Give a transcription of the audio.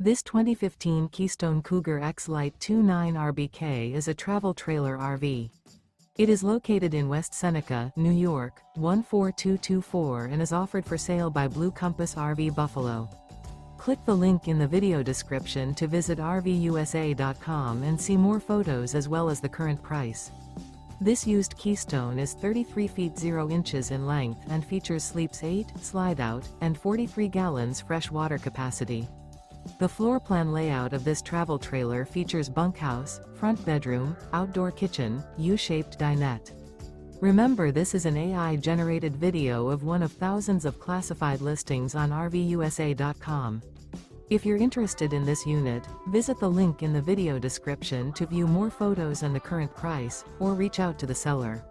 This 2015 Keystone Cougar X-Lite 29RBK is a travel trailer RV. It is located in West Seneca, New York, 14224 and is offered for sale by Blue Compass RV Buffalo. Click the link in the video description to visit RVUSA.com and see more photos as well as the current price. This used Keystone is 33 feet 0 inches in length and features sleeps 8, slide-out, and 43 gallons fresh water capacity. The floor plan layout of this travel trailer features bunkhouse, front bedroom, outdoor kitchen, U-shaped dinette. Remember, this is an AI-generated video of one of thousands of classified listings on RVUSA.com. If you're interested in this unit, visit the link in the video description to view more photos and the current price, or reach out to the seller.